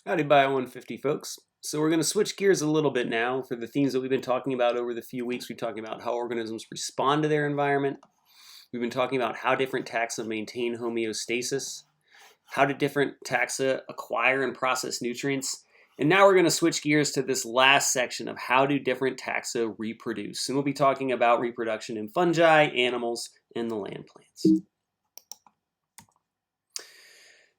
Howdy, Bio 150 folks. So we're going to switch gears a little bit now for the themes that we've been talking about over the few weeks. We're talking about how organisms respond to their environment. We've been talking about how different taxa maintain homeostasis, how do different taxa acquire and process nutrients, and now we're going to switch gears to this last section of how do different taxa reproduce. And we'll be talking about reproduction in fungi, animals, and the land plants.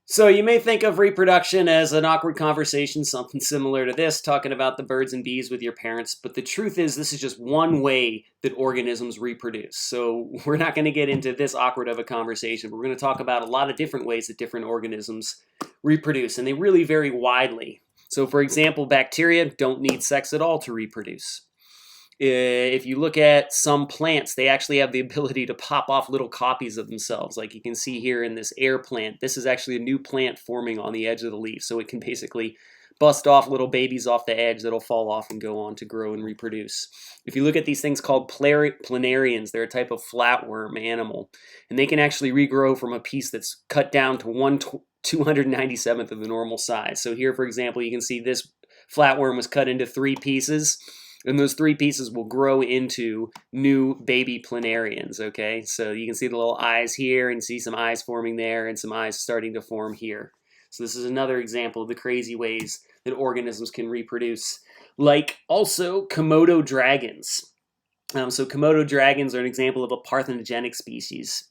So you may think of reproduction as an awkward conversation, something similar to this, talking about the birds and bees with your parents, but the truth is this is just one way that organisms reproduce. So we're not going to get into this awkward of a conversation. We're going to talk about a lot of different ways that different organisms reproduce, and they really vary widely. So for example, bacteria don't need sex at all to reproduce. If you look at some plants, they actually have the ability to pop off little copies of themselves. Like you can see here in this air plant, this is actually a new plant forming on the edge of the leaf. So it can basically bust off little babies off the edge that'll fall off and go on to grow and reproduce. If you look at these things called planarians, they're a type of flatworm animal. And they can actually regrow from a piece that's cut down to 1/297th of the normal size. So here, for example, you can see this flatworm was cut into 3 pieces. And those 3 pieces will grow into new baby planarians, okay? So you can see the little eyes here and see some eyes forming there and some eyes starting to form here. So this is another example of the crazy ways that organisms can reproduce. Like also Komodo dragons. So Komodo dragons are an example of a parthenogenic species.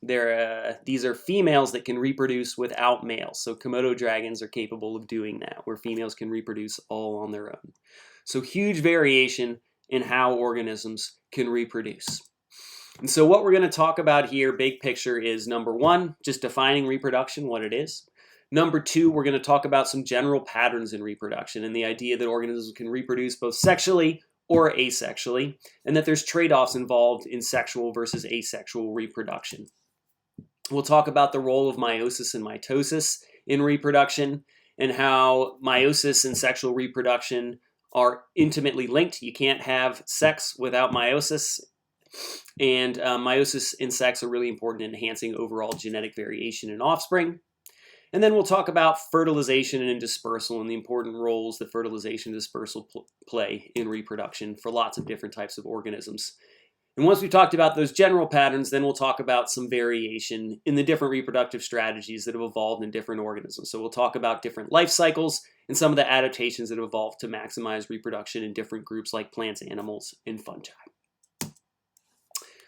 These are females that can reproduce without males. So Komodo dragons are capable of doing that, where females can reproduce all on their own. So huge variation in how organisms can reproduce. And so what we're going to talk about here, big picture, is number 1, just defining reproduction, what it is. Number 2, we're going to talk about some general patterns in reproduction and the idea that organisms can reproduce both sexually or asexually, and that there's trade-offs involved in sexual versus asexual reproduction. We'll talk about the role of meiosis and mitosis in reproduction and how meiosis and sexual reproduction are intimately linked. You can't have sex without meiosis, and meiosis and sex are really important in enhancing overall genetic variation in offspring. And then we'll talk about fertilization and dispersal and the important roles that fertilization and dispersal play in reproduction for lots of different types of organisms. And once we've talked about those general patterns, then we'll talk about some variation in the different reproductive strategies that have evolved in different organisms. So we'll talk about different life cycles and some of the adaptations that have evolved to maximize reproduction in different groups like plants, animals, and fungi.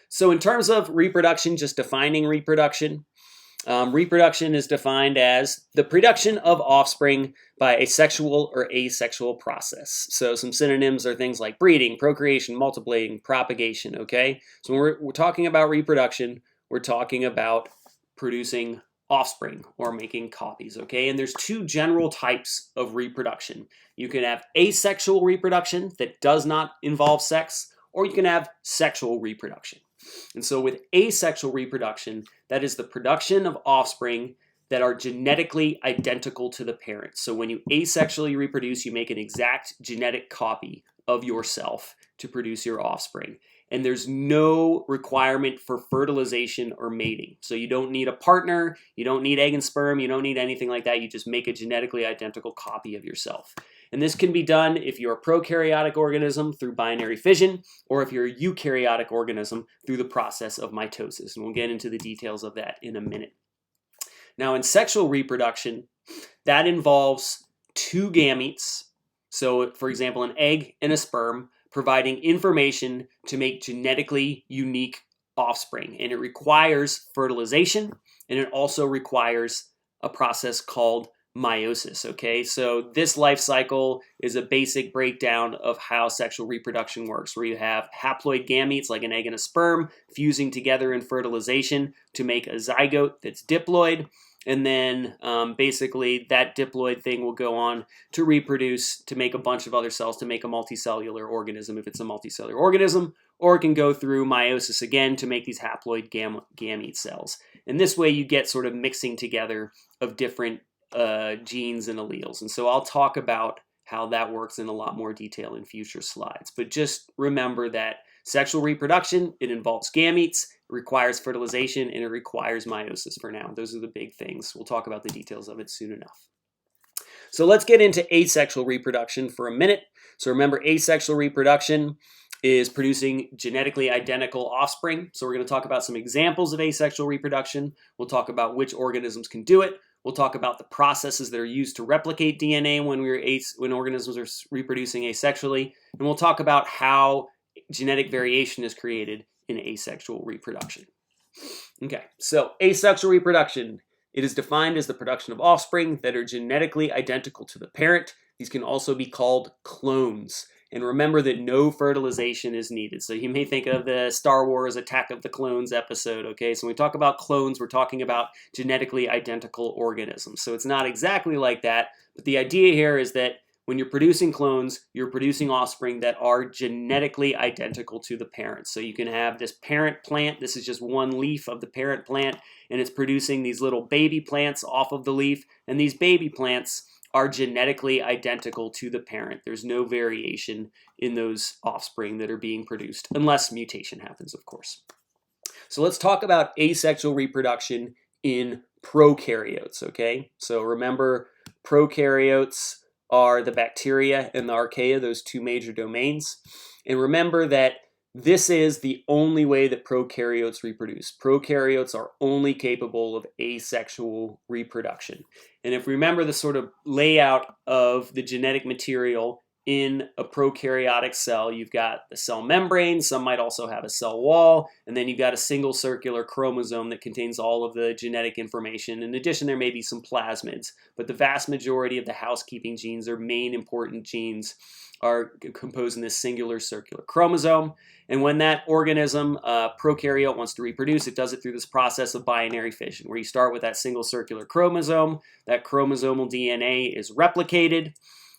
So in terms of reproduction, just defining reproduction, reproduction is defined as the production of offspring by a sexual or asexual process. So some synonyms are things like breeding, procreation, multiplying, propagation, okay? So when we're talking about reproduction, we're talking about producing offspring or making copies, okay? And there's 2 general types of reproduction. You can have asexual reproduction that does not involve sex, or you can have sexual reproduction. And so with asexual reproduction, that is the production of offspring that are genetically identical to the parent. So when you asexually reproduce, you make an exact genetic copy of yourself to produce your offspring. And there's no requirement for fertilization or mating. So you don't need a partner, you don't need egg and sperm, you don't need anything like that. You just make a genetically identical copy of yourself. And this can be done if you're a prokaryotic organism through binary fission, or if you're a eukaryotic organism through the process of mitosis. And we'll get into the details of that in a minute. Now in sexual reproduction, that involves 2 gametes. So for example, an egg and a sperm, providing information to make genetically unique offspring. And it requires fertilization, and it also requires a process called meiosis, okay? So this life cycle is a basic breakdown of how sexual reproduction works, where you have haploid gametes like an egg and a sperm fusing together in fertilization to make a zygote that's diploid. And then basically that diploid thing will go on to reproduce, to make a bunch of other cells, to make a multicellular organism if it's a multicellular organism, or it can go through meiosis again to make these haploid gamete cells. And this way you get sort of mixing together of different genes and alleles. And so I'll talk about how that works in a lot more detail in future slides. But just remember that sexual reproduction, it involves gametes, it requires fertilization, and it requires meiosis for now. Those are the big things. We'll talk about the details of it soon enough. So let's get into asexual reproduction for a minute. So remember, asexual reproduction is producing genetically identical offspring. So we're going to talk about some examples of asexual reproduction. We'll talk about which organisms can do it. We'll talk about the processes that are used to replicate DNA when organisms are reproducing asexually. And we'll talk about how genetic variation is created in asexual reproduction. Okay, so asexual reproduction. It is defined as the production of offspring that are genetically identical to the parent. These can also be called clones. And remember that no fertilization is needed. So you may think of the Star Wars Attack of the Clones episode, okay? So when we talk about clones, we're talking about genetically identical organisms. So it's not exactly like that, but the idea here is that when you're producing clones, you're producing offspring that are genetically identical to the parent. So you can have this parent plant. This is just one leaf of the parent plant, and it's producing these little baby plants off of the leaf. And these baby plants are genetically identical to the parent. There's no variation in those offspring that are being produced, unless mutation happens, of course. So let's talk about asexual reproduction in prokaryotes, okay? So remember, prokaryotes are the bacteria and the archaea, those two major domains. And remember that this is the only way that prokaryotes reproduce. Prokaryotes are only capable of asexual reproduction. And if we remember the sort of layout of the genetic material in a prokaryotic cell, you've got the cell membrane, some might also have a cell wall, and then you've got a single circular chromosome that contains all of the genetic information. In addition, there may be some plasmids, but the vast majority of the housekeeping genes, or main important genes, are composed in this singular circular chromosome. And when that organism, prokaryote, wants to reproduce, it does it through this process of binary fission, where you start with that single circular chromosome, that chromosomal DNA is replicated.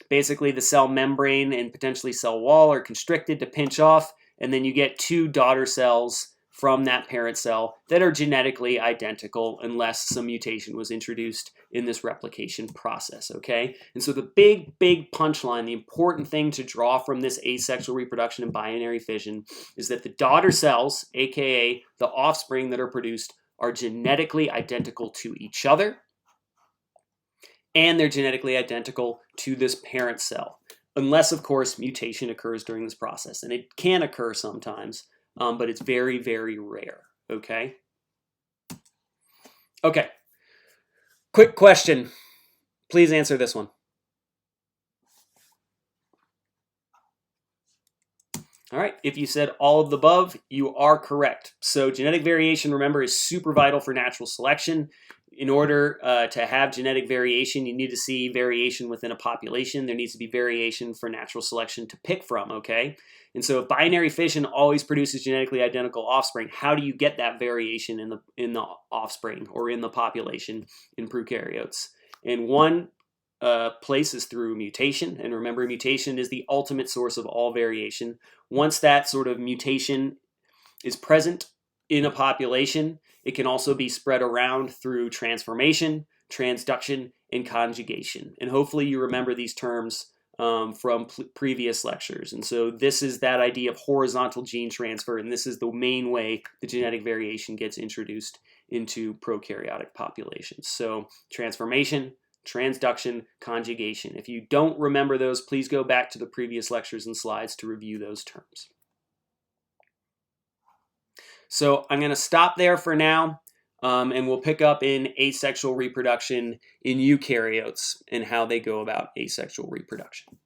Basically, the cell membrane and potentially cell wall are constricted to pinch off, and then you get two daughter cells from that parent cell that are genetically identical unless some mutation was introduced in this replication process, okay? And so the big punchline, the important thing to draw from this asexual reproduction and binary fission is that the daughter cells, aka the offspring that are produced, are genetically identical to each other, and they're genetically identical to this parent cell, unless, of course, mutation occurs during this process. And it can occur sometimes, but it's very, very rare, okay? Okay, quick question. Please answer this one. All right, if you said all of the above, you are correct. So genetic variation, remember, is super vital for natural selection. In order to have genetic variation, you need to see variation within a population. There needs to be variation for natural selection to pick from, okay? And so if binary fission always produces genetically identical offspring, how do you get that variation in the offspring or in the population in prokaryotes? And one place is through mutation. And remember, mutation is the ultimate source of all variation. Once that sort of mutation is present in a population, it can also be spread around through transformation, transduction, and conjugation. And hopefully you remember these terms from previous lectures. And so this is that idea of horizontal gene transfer, and this is the main way the genetic variation gets introduced into prokaryotic populations. So transformation, transduction, conjugation. If you don't remember those, please go back to the previous lectures and slides to review those terms. So I'm going to stop there for now, and we'll pick up in asexual reproduction in eukaryotes and how they go about asexual reproduction.